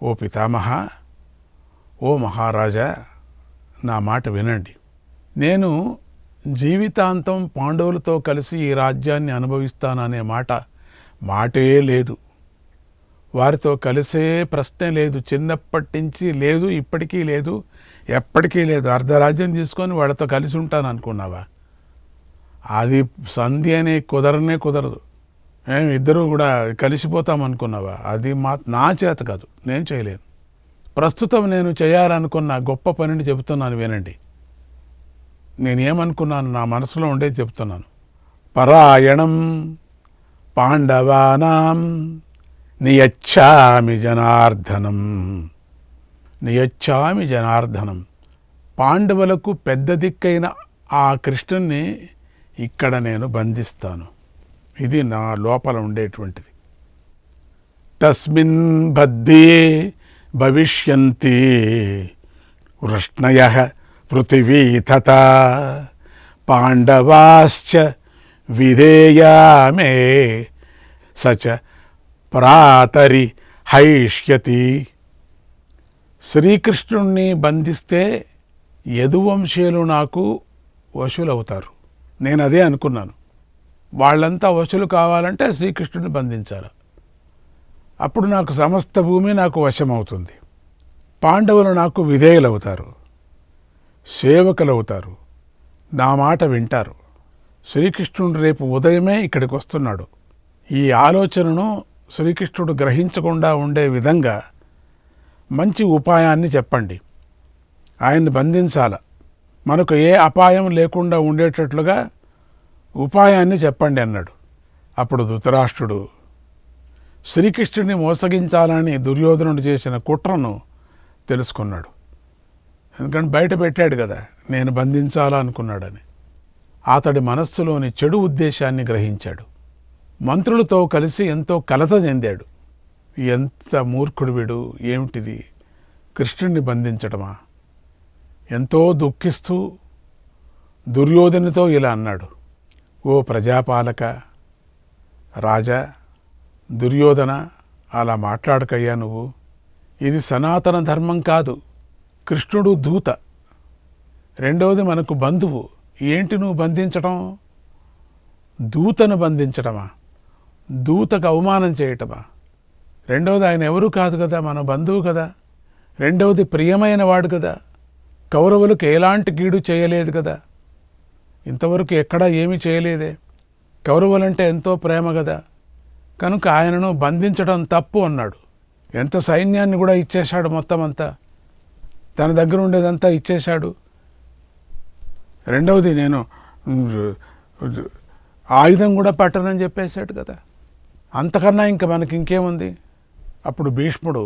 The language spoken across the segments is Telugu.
ఓ పితామహ, ఓ మహారాజా, నా మాట వినండి. నేను జీవితాంతం పాండవులతో కలిసి ఈ రాజ్యాన్ని అనుభవిస్తాననే మాటే లేదు. వారితో కలిసే ప్రశ్నే లేదు. చిన్నప్పటి నుంచి లేదు, ఇప్పటికీ లేదు, ఎప్పటికీ లేదు. అర్ధరాజ్యం తీసుకొని వాళ్ళతో కలిసి ఉంటాను అనుకున్నావా? అది సంధి అనే కుదరదు. ఇద్దరు కూడా కలిసిపోతాం అనుకున్నావా? అది నా చేత కాదు, నేను చేయలేను. ప్రస్తుతం నేను చేయాలనుకున్న గొప్ప పనిని చెబుతున్నాను, వినండి. నేనేమనుకున్నాను, నా మనసులో ఉండేది చెప్తున్నాను. పరాయణం పాండవానాం నియచ్చామి జనార్దనం. పాండవులకు పెద్ద దిక్కైన ఆ కృష్ణుణ్ణి ఇక్కడ నేను బంధిస్తాను. ఇది నా లోపల ఉండేటువంటిది. తస్మిన్ బద్ధే భవిష్యంతి వృష్ణయః పృథివీ తథా పాండవాశ్చ విధేయామే సచ ప్రాతరి హైష్యతి. శ్రీకృష్ణుణ్ణి బంధిస్తే యదువంశీయులు నాకు వశులవుతారు. నేను అదే అనుకున్నాను. వాళ్ళంతా వశులు కావాలంటే శ్రీకృష్ణుని బంధించాలి. అప్పుడు నాకు సమస్త భూమి నాకు వశమవుతుంది. పాండవులు నాకు విధేయులవుతారు, సేవకులవుతారు, నా మాట వింటారు. శ్రీకృష్ణుడు రేపు ఉదయమే ఇక్కడికి వస్తున్నాడు. ఈ ఆలోచనను శ్రీకృష్ణుడు గ్రహించకుండా ఉండే విధంగా మంచి ఉపాయాన్ని చెప్పండి. ఆయన్ని బంధించాల. మనకు ఏ అపాయం లేకుండా ఉండేటట్లుగా ఉపాయాన్ని చెప్పండి అన్నాడు. అప్పుడు ధృతరాష్ట్రుడు శ్రీకృష్ణుడిని మోసగించాలని దుర్యోధనుడు చేసిన కుట్రను తెలుసుకున్నాడు. ఎందుకంటే బయట పెట్టాడు కదా, నేను బంధించాలనుకున్నాడని. అతడి మనస్సులోని చెడు ఉద్దేశాన్ని గ్రహించాడు. మంత్రులతో కలిసి ఎంతో కలత చెందాడు. ఎంత మూర్ఖుడు వీడు, ఏమిటిది, కృష్ణుడిని బంధించటమా? ఎంతో దుఃఖిస్తూ దుర్యోధనుతో ఇలా అన్నాడు. ఓ ప్రజాపాలక రాజా, దుర్యోధన, అలా మాట్లాడకయ్యా నువ్వు. ఇది సనాతన ధర్మం కాదు. కృష్ణుడు దూత, రెండవది మనకు బంధువు. ఏంటి నువ్వు బంధించటం? దూతను బంధించటమా? దూతకు అవమానం చేయటమా? రెండవది ఆయన ఎవరు కాదు కదా, మన బంధువు కదా. రెండవది ప్రియమైన వాడు కదా. కౌరవులకు ఎలాంటి కీడు చేయలేదు కదా, ఇంతవరకు ఎక్కడా ఏమీ చేయలేదే. కౌరవులంటే ఎంతో ప్రేమ కదా. కనుక ఆయనను బంధించడం తప్పు అన్నాడు. ఎంత సైన్యాన్ని కూడా ఇచ్చేశాడు, మొత్తం అంతా తన దగ్గర ఉండేదంతా ఇచ్చేశాడు. రెండవది నేను ఆయుధం కూడా పట్టనని చెప్పేశాడు కదా. అంతకన్నా ఇంకా మనకి ఇంకేముంది? అప్పుడు భీష్ముడు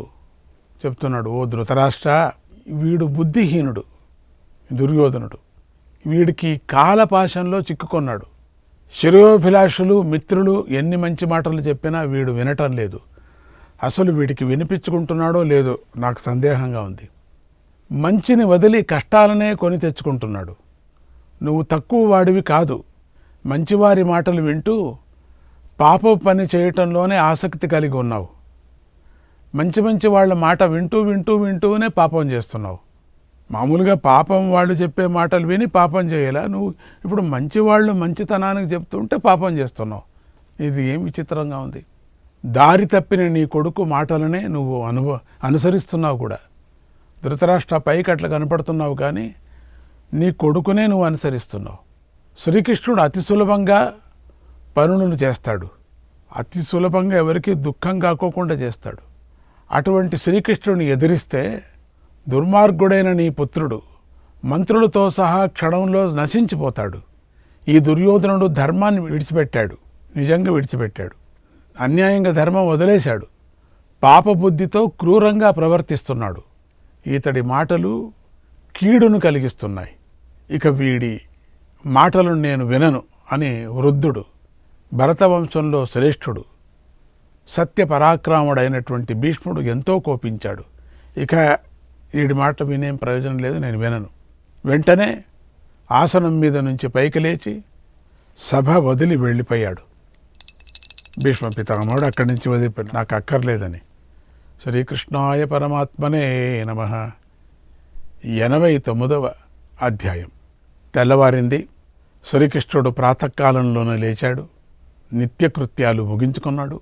చెప్తున్నాడు, ఓ ధృతరాష్ట్ర, వీడు బుద్ధిహీనుడు, దుర్యోధనుడు. వీడికి కాలపాశంలో చిక్కుకున్నాడు. శిరోభిలాషులు మిత్రులు ఎన్ని మంచి మాటలు చెప్పినా వీడు వినటం లేదు. అసలు వీడికి వినిపించుకుంటున్నాడో లేదో నాకు సందేహంగా ఉంది. మంచిని వదిలి కష్టాలనే కొని తెచ్చుకుంటున్నాడు. నువ్వు తక్కువ వాడివి కాదు. మంచివారి మాటలు వింటూ పాప పని చేయటంలోనే ఆసక్తి కలిగి ఉన్నావు. మంచి వాళ్ళ మాట వింటూనే పాపం చేస్తున్నావు. మామూలుగా పాపం వాళ్ళు చెప్పే మాటలు విని పాపం చేయాలా? నువ్వు ఇప్పుడు మంచివాళ్ళు మంచితనానికి చెప్తుంటే పాపం చేస్తున్నావు. ఇది ఏం విచిత్రంగా ఉంది. దారి తప్పిన నీ కొడుకు మాటలనే నువ్వు అనుసరిస్తున్నావు కూడా. ధృతరాష్ట్ర, పైకి అట్లా కనపడుతున్నావు కానీ నీ కొడుకునే నువ్వు అనుసరిస్తున్నావు. శ్రీకృష్ణుడు అతి సులభంగా పనులను చేస్తాడు. అతి సులభంగా ఎవరికి దుఃఖం కాకోకుండా చేస్తాడు. అటువంటి శ్రీకృష్ణుడిని ఎదిరిస్తే దుర్మార్గుడైన నీ పుత్రుడు మంత్రులతో సహా క్షణంలో నశించిపోతాడు. ఈ దుర్యోధనుడు ధర్మాన్ని విడిచిపెట్టాడు, నిజంగా విడిచిపెట్టాడు. అన్యాయంగా ధర్మం వదిలేశాడు. పాపబుద్ధితో క్రూరంగా ప్రవర్తిస్తున్నాడు. ఇతడి మాటలు కీడును కలిగిస్తున్నాయి. ఇక వీడి మాటలను నేను వినను అని వృద్ధుడు, భరతవంశంలో శ్రేష్ఠుడు, సత్యపరాక్రముడైనటువంటి భీష్ముడు ఎంతో కోపించాడు. ఇక వీడి మాట వినేం ప్రయోజనం లేదు, నేను వినను. వెంటనే ఆసనం మీద నుంచి పైకి లేచి సభ వదిలి వెళ్ళిపోయాడు. భీష్మ పితామహుడు అక్కడి నుంచి వదిలిపోయాడు, నాకు అక్కర్లేదని. శ్రీకృష్ణాయ పరమాత్మనే నమః. 89వ అధ్యాయం. తెల్లవారింది. శ్రీకృష్ణుడు ప్రాతకాలంలోనే లేచాడు. నిత్యకృత్యాలు ముగించుకున్నాడు.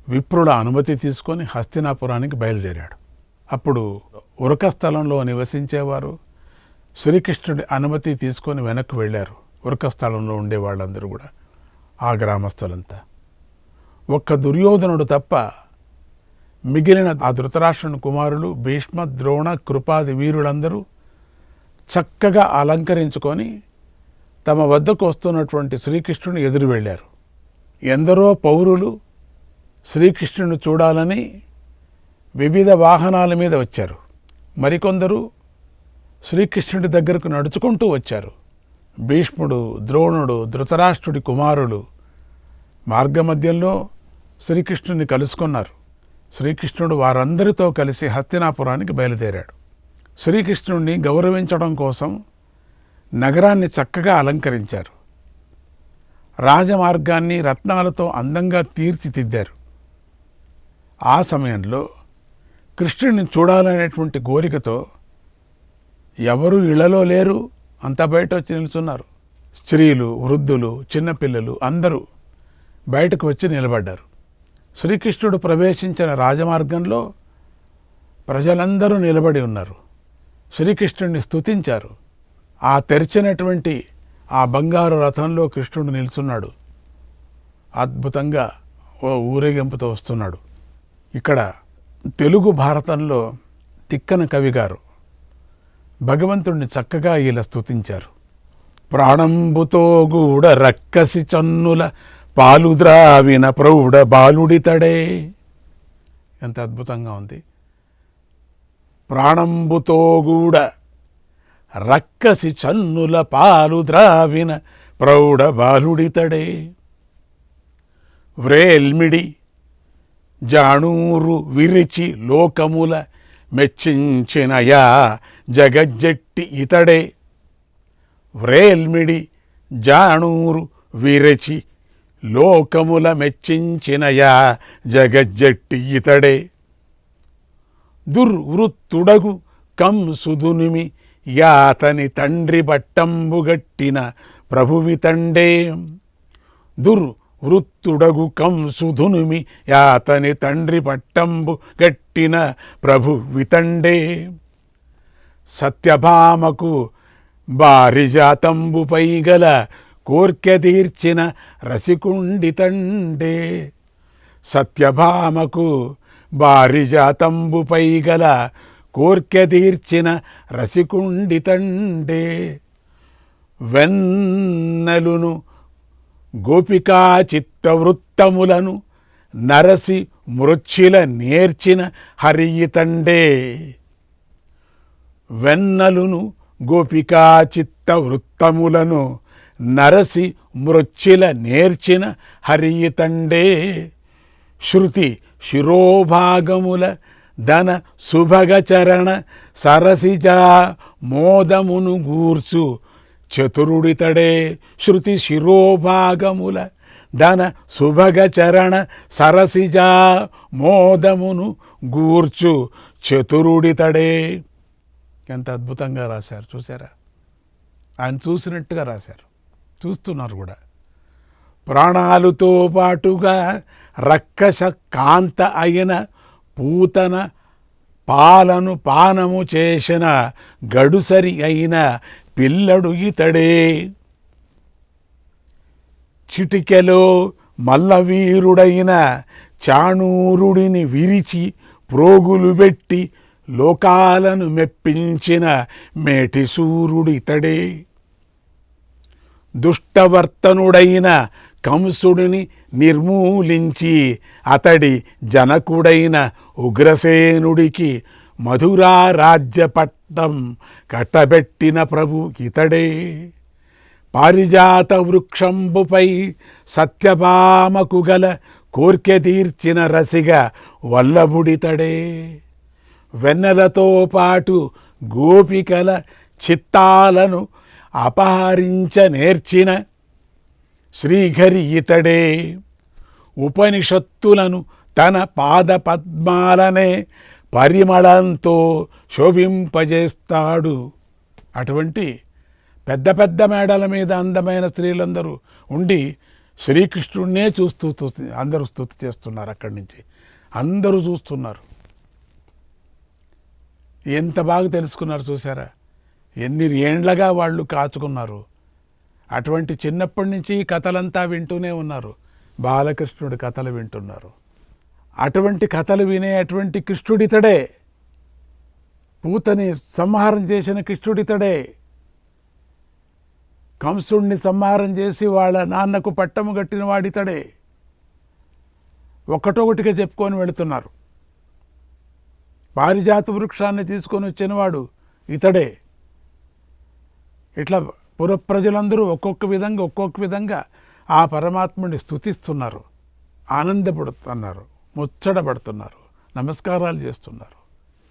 విప్రుల అనుమతి తీసుకొని హస్తినాపురానికి బయలుదేరాడు. అప్పుడు ఉరక స్థలంలో నివసించేవారు శ్రీకృష్ణుడి అనుమతి తీసుకొని వెనక్కి వెళ్ళారు. ఉరక స్థలంలో ఉండే వాళ్ళందరూ కూడా, ఆ గ్రామస్తులంతా. ఒక్క దుర్యోధనుడు తప్ప మిగిలిన ఆ ధృతరాష్ట్రుని కుమారులు భీష్మ, ద్రోణ, కృపాది వీరులందరూ చక్కగా అలంకరించుకొని తమ వద్దకు వస్తున్నటువంటి శ్రీకృష్ణుని ఎదురు వెళ్ళారు. ఎందరో పౌరులు శ్రీకృష్ణుని చూడాలని వివిధ వాహనాల మీద వచ్చారు. మరికొందరు శ్రీకృష్ణుడి దగ్గరకు నడుచుకుంటూ వచ్చారు. భీష్ముడు, ద్రోణుడు, ధృతరాష్ట్రుడి కుమారులు మార్గమధ్యంలో శ్రీకృష్ణుని కలుసుకున్నారు. శ్రీకృష్ణుడు వారందరితో కలిసి హస్తినాపురానికి బయలుదేరాడు. శ్రీకృష్ణుడిని గౌరవించడం కోసం నగరాన్ని చక్కగా అలంకరించారు. రాజమార్గాన్ని రత్నాలతో అందంగా తీర్చిదిద్దారు. ఆ సమయంలో కృష్ణుడిని చూడాలనేటువంటి కోరికతో ఎవరు ఇళ్లలో లేరు, అంతా బయట వచ్చి నిల్చున్నారు. స్త్రీలు, వృద్ధులు, చిన్నపిల్లలు అందరూ బయటకు వచ్చి నిలబడ్డారు. శ్రీకృష్ణుడు ప్రవేశించిన రాజమార్గంలో ప్రజలందరూ నిలబడి ఉన్నారు. శ్రీకృష్ణుడిని స్తుతించారు. ఆ తెరిచినటువంటి ఆ బంగారు రథంలో కృష్ణుడు నిల్చున్నాడు. అద్భుతంగా ఓ ఊరేగింపుతో వస్తున్నాడు. ఇక్కడ తెలుగు భారతంలో తిక్కన కవి గారు భగవంతుడిని చక్కగా ఇలా స్తుతించారు. ప్రాణంబుతో గూడ రక్కసి చన్నుల పాలు ద్రావిన ప్రౌఢ బాలుడితడే. ఎంత అద్భుతంగా ఉంది. ప్రాణంబుతో గూడ రక్కసి చన్నుల పాలు ద్రావిన ప్రౌఢ బాలుడితడే. వ్రేల్మిడి జాణూరు విరిచి లోకముల మెచ్చించినయా జగజ్జట్టి ఇతడే. వ్రేల్మిడి జాణూరు విరచి లోకముల మెచ్చించినయా జగజ్జట్టి ఇతడే. దుర్వృత్తుడగు కంసుదునిమి యాతని తండ్రి బట్టంబుగట్టిన ప్రభువితండే. దుర్వృత్తుడగు కంసుధునుమి యాతని తండ్రి పట్టంబు గట్టిన ప్రభువితండే. సత్యభామకు బారిజాతంబుపై గల కోర్కె తీర్చిన రసికుండితండే. సత్యభామకు బారిజాతంబుపై గల కోర్కె తీర్చిన రసికుండితండే. వెన్నలును గోపికా చిత్తవృత్తములను నరసి మృచ్ఛిల నేర్చిన హరియితండే. వెన్నలును గోపికా చిత్తవృత్తములను నరసి మృచ్ఛిల నేర్చిన హరియితండే. శృతి శిరోభాగముల ధన సుభగచరణ సరసిజా మోదమును గూర్చు చతురుడితడే. శృతి శిరోభాగముల ధన సుభగచరణ సరసిజా మోదమును గూర్చు చతురుడితడే. ఎంత అద్భుతంగా రాశారు చూసారా. ఆయన చూసినట్టుగా రాశారు, చూస్తున్నారు కూడా. ప్రాణాలతో పాటుగా రక్కస కాంత అయిన పూతన పాలను పానము చేసిన గడుసరి అయిన పిల్లడు ఇతడే. చిటికెలో మల్లవీరుడైన చాణూరుడిని విరిచి ప్రోగులు పెట్టి లోకాలను మెప్పించిన మేటి సూర్యుడితడే. దుష్టవర్తనుడైన కంసుడిని నిర్మూలించి అతడి జనకుడైన ఉగ్రసేనుడికి మధురా రాజ్యపట్టం కట్టబెట్టిన ప్రభు ఇతడే. పారిజాత వృక్షంబుపై సత్యభామకు గల కోర్కె తీర్చిన రసిగ వల్లభుడితడే. వెన్నెలతో పాటు గోపికల చిత్తాలను అపహరించ నేర్చిన శ్రీహరి ఇతడే. ఉపనిషత్తులను తన పాద పద్మాలనే పరిమళంతో శోభింపజేస్తాడు. అటువంటి పెద్ద పెద్ద మేడల మీద అందమైన స్త్రీలందరూ ఉండి శ్రీకృష్ణుడినే చూస్తూ అందరూ స్తుతి చేస్తున్నారు. అక్కడి నుంచి అందరూ చూస్తున్నారు. ఎంత బాగా తెలుసుకున్నారు చూసారా? ఎన్ని ఏండ్లగా వాళ్ళు కాచుకున్నారు. అటువంటి చిన్నప్పటి నుంచి కథలంతా వింటూనే ఉన్నారు. బాలకృష్ణుడి కథలు వింటున్నారు. అటువంటి కథలు వినే అటువంటి కృష్ణుడితడే, పూతని సంహారం చేసిన కృష్ణుడితడే, కంసుడిని సంహారం చేసి వాళ్ళ నాన్నకు పట్టము కట్టిన వాడితడే. ఒక్కటొకటిగా చెప్పుకొని వెళుతున్నారు. పారిజాత వృక్షాన్ని తీసుకొని వచ్చినవాడు ఇతడే. ఇట్లా పురప్రజలందరూ ఒక్కొక్క విధంగా ఆ పరమాత్ముడిని స్తుతిస్తున్నారు, ఆనందపడుతున్నారు, ముచ్చటపడుతున్నారు, నమస్కారాలు చేస్తున్నారు,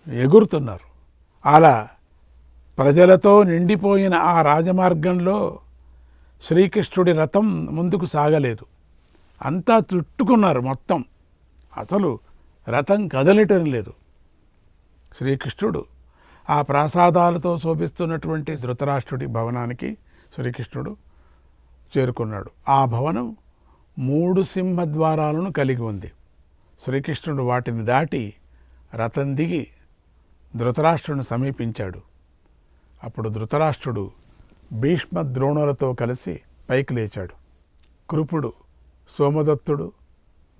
ఎగురుతున్నారు. అలా ప్రజలతో నిండిపోయిన ఆ రాజమార్గంలో శ్రీకృష్ణుడి రథం ముందుకు సాగలేదు. అంతా చుట్టుకున్నారు మొత్తం. అసలు రథం కదలటం లేదు. శ్రీకృష్ణుడు ఆ ప్రాసాదాలతో శోభిస్తున్నటువంటి ధృతరాష్ట్రుడి భవనానికి శ్రీకృష్ణుడు చేరుకున్నాడు. ఆ భవనం 3 సింహద్వారాలను కలిగి ఉంది. శ్రీకృష్ణుడు వాటిని దాటి రథం దిగి ధృతరాష్ట్రుని సమీపించాడు. అప్పుడు ధృతరాష్ట్రుడు భీష్మ ద్రోణులతో కలిసి పైకి లేచాడు. కృపుడు, సోమదత్తుడు,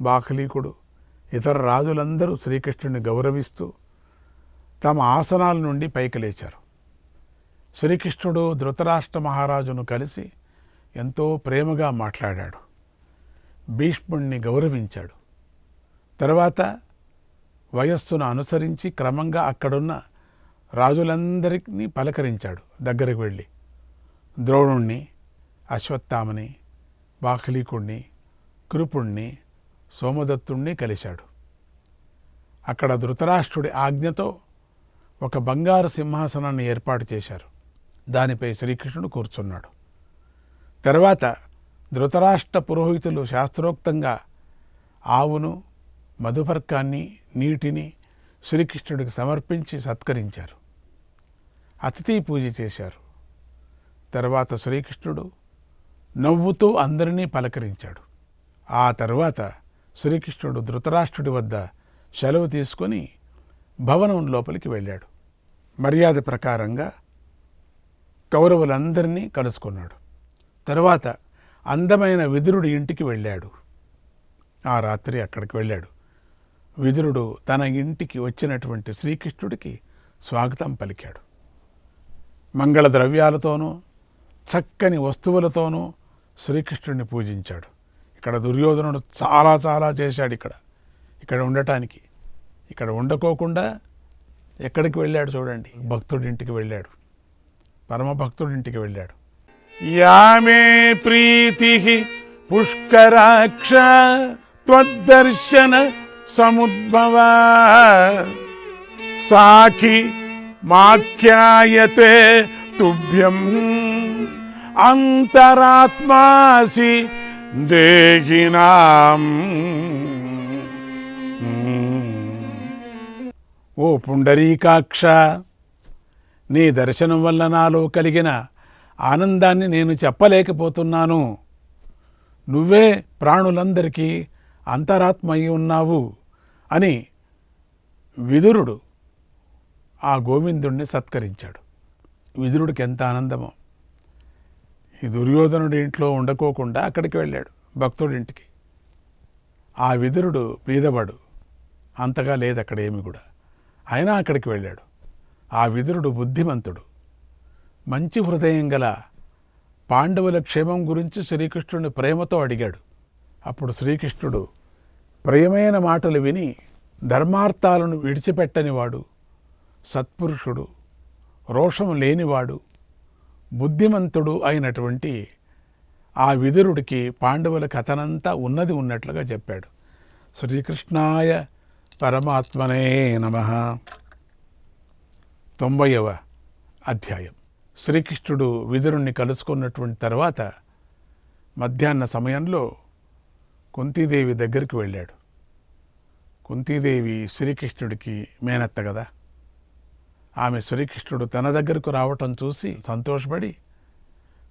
బాహ్లీకుడు, ఇతర రాజులందరూ శ్రీకృష్ణుడిని గౌరవిస్తూ తమ ఆసనాల నుండి పైకి లేచారు. శ్రీకృష్ణుడు ధృతరాష్ట్ర మహారాజును కలిసి ఎంతో ప్రేమగా మాట్లాడాడు. భీష్ముడిని గౌరవించాడు. తర్వాత వయస్సును అనుసరించి క్రమంగా అక్కడున్న రాజులందరినీ పలకరించాడు. దగ్గరికి వెళ్ళి ద్రోణుణ్ణి, అశ్వత్థామని, బాహ్లీకుణ్ణి, కృపుణ్ణి, సోమదత్తుణ్ణి కలిశాడు. అక్కడ ధృతరాష్ట్రుడి ఆజ్ఞతో ఒక బంగారు సింహాసనాన్ని ఏర్పాటు చేశారు. దానిపై శ్రీకృష్ణుడు కూర్చున్నాడు. తర్వాత ధృతరాష్ట్ర పురోహితులు శాస్త్రోక్తంగా ఆవును, మధుపర్కాన్ని, నీటిని శ్రీకృష్ణుడికి సమర్పించి సత్కరించారు. అతిథి పూజ చేశారు. తర్వాత శ్రీకృష్ణుడు నవ్వుతూ అందరినీ పలకరించాడు. ఆ తర్వాత శ్రీకృష్ణుడు ధృతరాష్ట్రుడి వద్ద సెలవు తీసుకొని భవనం లోపలికి వెళ్ళాడు. మర్యాద ప్రకారంగా కౌరవులందరినీ కలుసుకున్నాడు. తర్వాత అందమైన విదురుడి ఇంటికి వెళ్ళాడు. ఆ రాత్రి అక్కడికి వెళ్ళాడు. విదురుడు తన ఇంటికి వచ్చినటువంటి శ్రీకృష్ణుడికి స్వాగతం పలికాడు. మంగళ ద్రవ్యాలతోనూ చక్కని వస్తువులతోనూ శ్రీకృష్ణుడిని పూజించాడు. ఇక్కడ దుర్యోధనుడు చాలా చేశాడు. ఇక్కడ ఉండటానికి, ఇక్కడ ఉండకోకుండా ఎక్కడికి వెళ్ళాడు చూడండి. భక్తుడింటికి వెళ్ళాడు, పరమభక్తుడింటికి వెళ్ళాడు. యామే ప్రీతి పుష్కరాక్ష త్వద్దర్శన సముద్భవా సాఖి మాఖ్యాయతే తుభ్యం అంతరాత్మాసి దేహినాం. ఓ పుండరీకాక్ష, నీ దర్శనం వల్ల నాలో కలిగిన ఆనందాన్ని నేను చెప్పలేకపోతున్నాను. నువ్వే ప్రాణులందరికీ అంతరాత్మ అయి ఉన్నావు అని విదురుడు ఆ గోవిందుణ్ణి సత్కరించాడు. విదురుడికి ఎంత ఆనందమో. ఈ దుర్యోధనుడి ఇంట్లో ఉండకోకుండా అక్కడికి వెళ్ళాడు, భక్తుడింటికి. ఆ విదురుడు బీదవాడు, అంతగా లేదు అక్కడ ఏమి కూడా. అయినా అక్కడికి వెళ్ళాడు. ఆ విదురుడు బుద్ధిమంతుడు, మంచి హృదయం గల పాండవుల క్షేమం గురించి శ్రీకృష్ణుడిని ప్రేమతో అడిగాడు. అప్పుడు శ్రీకృష్ణుడు ప్రియమైన మాటలు విని ధర్మార్థాలను విడిచిపెట్టనివాడు, సత్పురుషుడు, రోషం లేనివాడు, బుద్ధిమంతుడు అయినటువంటి ఆ విదురుడికి పాండవుల కథనంతా ఉన్నట్లుగా చెప్పాడు. శ్రీకృష్ణాయ పరమాత్మనే నమః. 90వ అధ్యాయం. శ్రీకృష్ణుడు విదురుణ్ణి కలుసుకున్నటువంటి తర్వాత మధ్యాహ్న సమయంలో కుంతీదేవి దగ్గరికి వెళ్ళాడు. కుంతీదేవి శ్రీకృష్ణుడికి మేనత్త కదా. ఆమె శ్రీకృష్ణుడు తన దగ్గరకు రావటం చూసి సంతోషపడి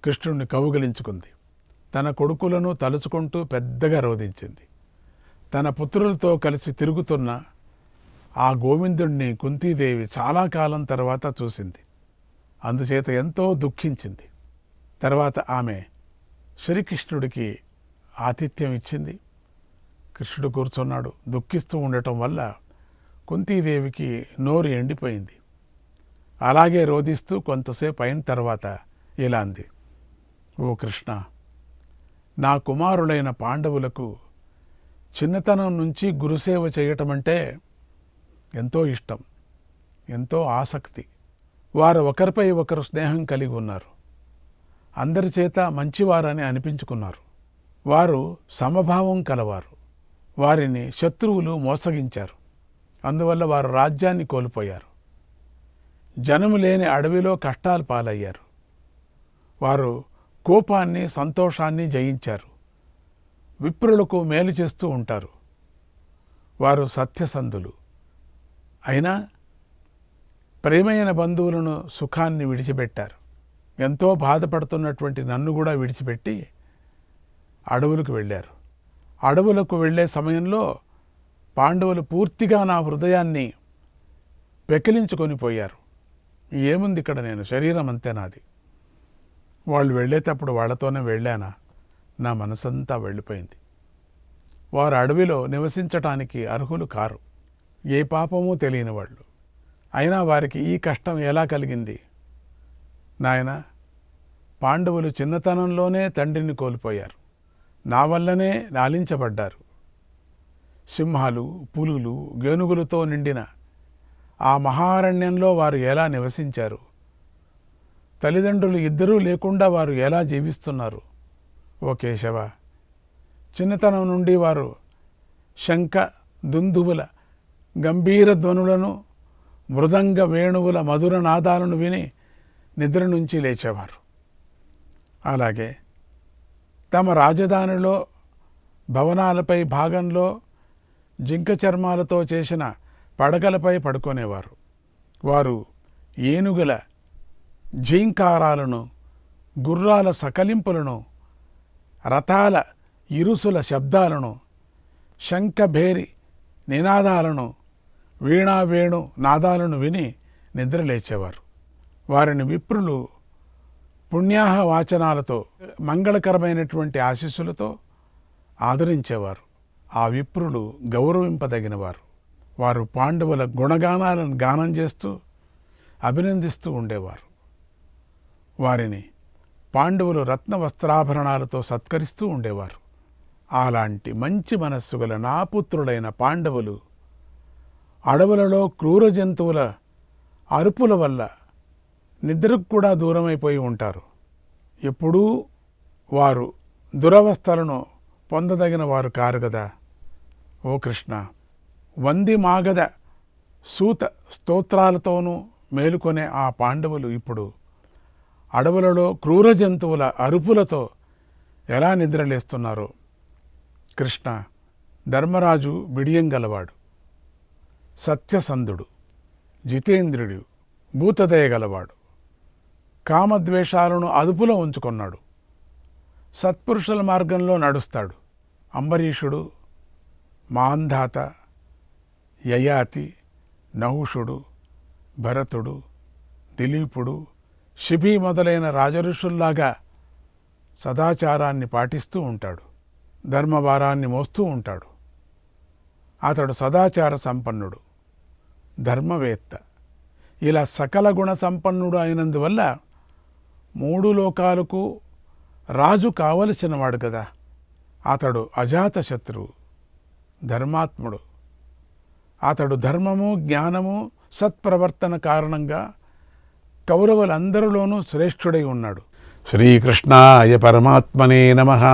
కృష్ణుడిని కౌగిలించుకుంది. తన కొడుకులను తలుచుకుంటూ పెద్దగా రోదించింది. తన పుత్రులతో కలిసి తిరుగుతున్న ఆ గోవిందుణ్ణి కుంతీదేవి చాలా కాలం తర్వాత చూసింది. అందుచేత ఎంతో దుఃఖించింది. తర్వాత ఆమె శ్రీకృష్ణుడికి ఆతిథ్యం ఇచ్చింది. కృష్ణుడు కూర్చున్నాడు. దుఃఖిస్తూ ఉండటం వల్ల కుంతీదేవికి నోరు ఎండిపోయింది. అలాగే రోధిస్తూ కొంతసేపు అయిన తర్వాత ఇలా అంది, ఓ కృష్ణ, నా కుమారులైన పాండవులకు చిన్నతనం నుంచి గురుసేవ చేయటం అంటే ఎంతో ఇష్టం, ఎంతో ఆసక్తి. వారు ఒకరిపై ఒకరు స్నేహం కలిగి ఉన్నారు. అందరి చేత మంచివారని అనిపించుకున్నారు. వారు సమభావం కలవారు. వారిని శత్రువులు మోసగించారు. అందువల్ల వారు రాజ్యాన్ని కోల్పోయారు. జనము లేని అడవిలో కష్టాలు పాలయ్యారు. వారు కోపాన్ని సంతోషాన్ని జయించారు. విప్రులకు మేలు చేస్తూ ఉంటారు. వారు సత్యసంధులు. అయినా ప్రేమైన బంధువులను సుఖాన్ని విడిచిపెట్టారు. ఎంతో బాధపడుతున్నటువంటి నన్ను కూడా విడిచిపెట్టి అడవులకు వెళ్ళారు. అడవులకు వెళ్ళే సమయంలో పాండవులు పూర్తిగా నా హృదయాన్ని పెకిలించుకొని పోయారు. ఏముంది ఇక్కడ, నేను శరీరం అంతే నాది. వాళ్ళు వెళ్ళేటప్పుడు వాళ్ళతోనే వెళ్ళానా, నా మనసంతా వెళ్ళిపోయింది. వారు అడవిలో నివసించటానికి అర్హులు కారు. ఏ పాపమూ తెలియని వాళ్ళు. అయినా వారికి ఈ కష్టం ఎలా కలిగింది? నాయన, పాండవులు చిన్నతనంలోనే తండ్రిని కోల్పోయారు. నా వల్లనే లాలించబడ్డారు. సింహాలు, పులులు, గేనుగులతో నిండిన ఆ మహారణ్యంలో వారు ఎలా నివసించారు? తల్లిదండ్రులు ఇద్దరూ లేకుండా వారు ఎలా జీవిస్తున్నారు? ఓ కేశవ, చిన్నతనం నుండి వారు శంఖ దుందువుల గంభీర ధ్వనులను, మృదంగ వేణువుల మధుర నాదాలను విని నిద్ర నుంచి లేచేవారు. అలాగే తమ రాజధానిలో భవనాలపై భాగంలో జింక చర్మాలతో చేసిన పడకలపై పడుకునేవారు. వారు ఏనుగుల ఝీంకారాలను, గుర్రాల సకలింపులను, రథాల ఇరుసుల శబ్దాలను, శంఖభేరి నినాదాలను, వీణావేణు నాదాలను విని నిద్రలేచేవారు. వారిని విప్రులు పుణ్యాహ వాచనాలతో, మంగళకరమైనటువంటి ఆశీస్సులతో ఆదరించేవారు. ఆ విప్రులు గౌరవింపదగినవారు. వారు పాండవుల గుణగానాలను గానం చేస్తూ అభినందిస్తూ ఉండేవారు. వారిని పాండవులు రత్న వస్త్రాభరణాలతో సత్కరిస్తూ ఉండేవారు. అలాంటి మంచి మనస్సు గల నా పుత్రులైన పాండవులు అడవులలో క్రూర జంతువుల అరుపుల వల్ల నిద్రకు కూడా దూరమైపోయి ఉంటారు. ఎప్పుడూ వారు దురవస్థలను పొందదగిన వారు కారు కదా. ఓ కృష్ణ, వంది మాగధ సూత స్తోత్రాలతోనూ మేలుకొనే ఆ పాండవులు ఇప్పుడు అడవులలో క్రూర జంతువుల అరుపులతో ఎలా నిద్రలేస్తున్నారో. కృష్ణ, ధర్మరాజు బిడియం గలవాడు, సత్యసంధుడు, జితేంద్రుడు, భూతదయ గలవాడు, కామద్వేషాలను అదుపులో ఉంచుకున్నాడు, సత్పురుషుల మార్గంలో నడుస్తాడు. అంబరీషుడు, మాంధాత, యయాతి, నహుషుడు, భరతుడు, దిలీపుడు, శిబి మొదలైన రాజఋషుల్లాగా సదాచారాన్ని పాటిస్తూ ఉంటాడు. ధర్మభారాన్ని మోస్తూ ఉంటాడు. అతడు సదాచార సంపన్నుడు, ధర్మవేత్త. ఇలా సకల గుణ సంపన్నుడు అయినందువల్ల మూడు లోకాలకు రాజు కావలసినవాడు కదా. అతడు అజాతశత్రువు, ధర్మాత్ముడు. అతడు ధర్మము, జ్ఞానము, సత్ప్రవర్తన కారణంగా కౌరవులందరిలోనూ శ్రేష్ఠుడై ఉన్నాడు. శ్రీకృష్ణాయ పరమాత్మనే నమః.